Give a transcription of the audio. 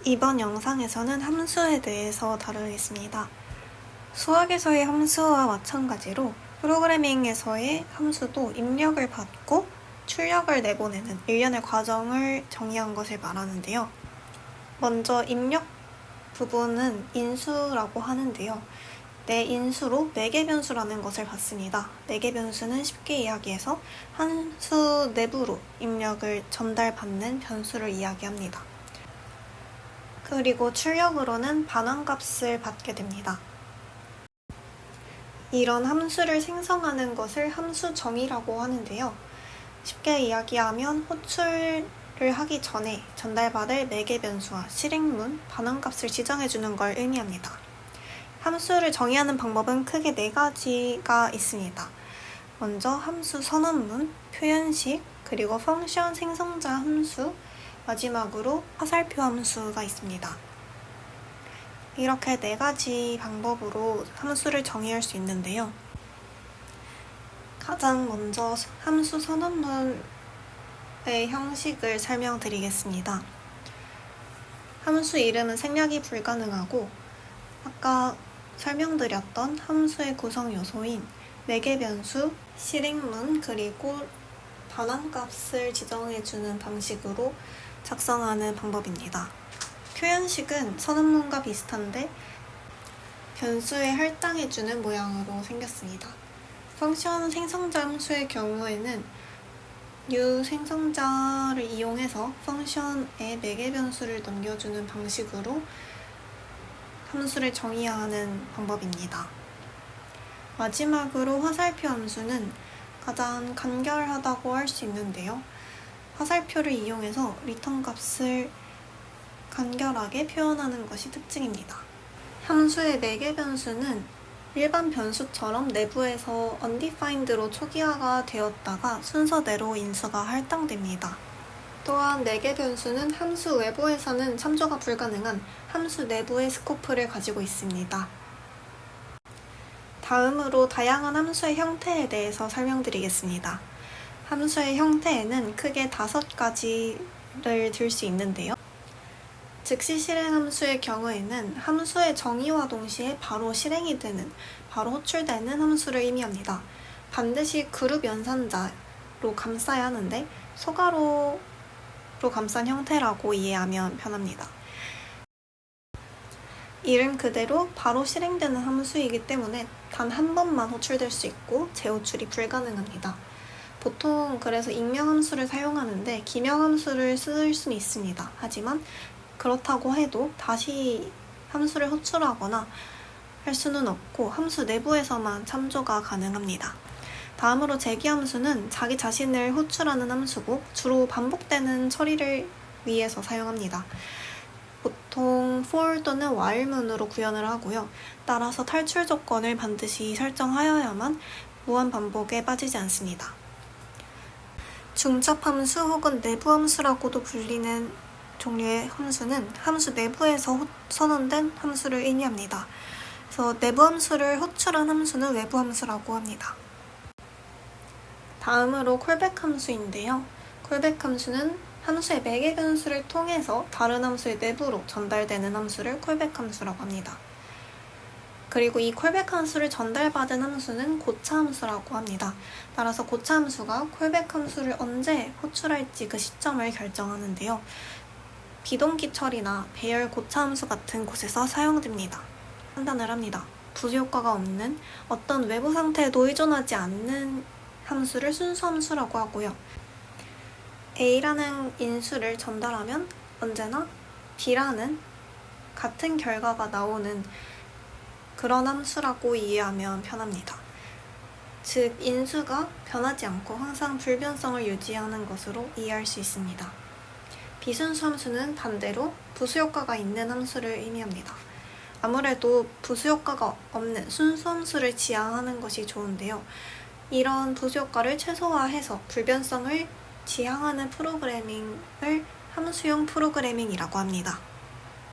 이번 영상에서는 함수에 대해서 다루겠습니다. 수학에서의 함수와 마찬가지로 프로그래밍에서의 함수도 입력을 받고 출력을 내보내는 일련의 과정을 정의한 것을 말하는데요. 먼저 입력 부분은 인수라고 하는데요. 내 인수로 매개 변수라는 것을 받습니다. 매개 변수는 쉽게 이야기해서 함수 내부로 입력을 전달받는 변수를 이야기합니다. 그리고 출력으로는 반환값을 받게 됩니다. 이런 함수를 생성하는 것을 함수 정의라고 하는데요. 쉽게 이야기하면 호출을 하기 전에 전달받을 매개 변수와 실행문, 반환값을 지정해주는 걸 의미합니다. 함수를 정의하는 방법은 크게 4가지가 있습니다. 먼저 함수 선언문, 표현식, 그리고 펑션 생성자 함수, 마지막으로 화살표 함수가 있습니다. 이렇게 4가지 방법으로 함수를 정의할 수 있는데요. 가장 먼저 함수 선언문의 형식을 설명드리겠습니다. 함수 이름은 생략이 불가능하고 아까 설명드렸던 함수의 구성 요소인 매개 변수, 실행문, 그리고 반환값을 지정해주는 방식으로 작성하는 방법입니다. 표현식은 선언문과 비슷한데 변수에 할당해주는 모양으로 생겼습니다. 펑션 생성자 함수의 경우에는 new 생성자를 이용해서 펑션에 매개 변수를 넘겨주는 방식으로 함수를 정의하는 방법입니다. 마지막으로 화살표 함수는 가장 간결하다고 할 수 있는데요. 화살표를 이용해서 리턴 값을 간결하게 표현하는 것이 특징입니다. 함수의 매개 변수는 일반 변수처럼 내부에서 undefined로 초기화가 되었다가 순서대로 인수가 할당됩니다. 또한 매개 변수는 함수 외부에서는 참조가 불가능한 함수 내부의 스코프를 가지고 있습니다. 다음으로 다양한 함수의 형태에 대해서 설명드리겠습니다. 함수의 형태에는 크게 5가지를 들 수 있는데요. 즉시 실행 함수의 경우에는 함수의 정의와 동시에 바로 실행이 되는, 바로 호출되는 함수를 의미합니다. 반드시 그룹 연산자로 감싸야 하는데 소괄호로 감싼 형태라고 이해하면 편합니다. 이름 그대로 바로 실행되는 함수이기 때문에 단 한 번만 호출될 수 있고 재호출이 불가능합니다. 보통 그래서 익명함수를 사용하는데 기명함수를 쓸 수는 있습니다. 하지만 그렇다고 해도 다시 함수를 호출하거나 할 수는 없고 함수 내부에서만 참조가 가능합니다. 다음으로 재기함수는 자기 자신을 호출하는 함수고 주로 반복되는 처리를 위해서 사용합니다. 보통 for 또는 while문으로 구현을 하고요. 따라서 탈출 조건을 반드시 설정하여야만 무한 반복에 빠지지 않습니다. 중첩함수 혹은 내부함수라고도 불리는 종류의 함수는 함수 내부에서 선언된 함수를 의미합니다. 그래서 내부함수를 호출한 함수는 외부함수라고 합니다. 다음으로 콜백 함수인데요. 콜백 함수는 함수의 매개 변수를 통해서 다른 함수의 내부로 전달되는 함수를 콜백 함수라고 합니다. 그리고 이 콜백 함수를 전달받은 함수는 고차 함수라고 합니다. 따라서 고차 함수가 콜백 함수를 언제 호출할지 그 시점을 결정하는데요. 비동기 처리나 배열 고차 함수 같은 곳에서 사용됩니다. 판단을 합니다. 부수효과가 없는 어떤 외부 상태에도 의존하지 않는 함수를 순수함수라고 하고요. A라는 인수를 전달하면 언제나 B라는 같은 결과가 나오는 그런 함수라고 이해하면 편합니다. 즉, 인수가 변하지 않고 항상 불변성을 유지하는 것으로 이해할 수 있습니다. 비순수 함수는 반대로 부수효과가 있는 함수를 의미합니다. 아무래도 부수효과가 없는 순수 함수를 지향하는 것이 좋은데요. 이런 부수효과를 최소화해서 불변성을 지향하는 프로그래밍을 함수형 프로그래밍이라고 합니다.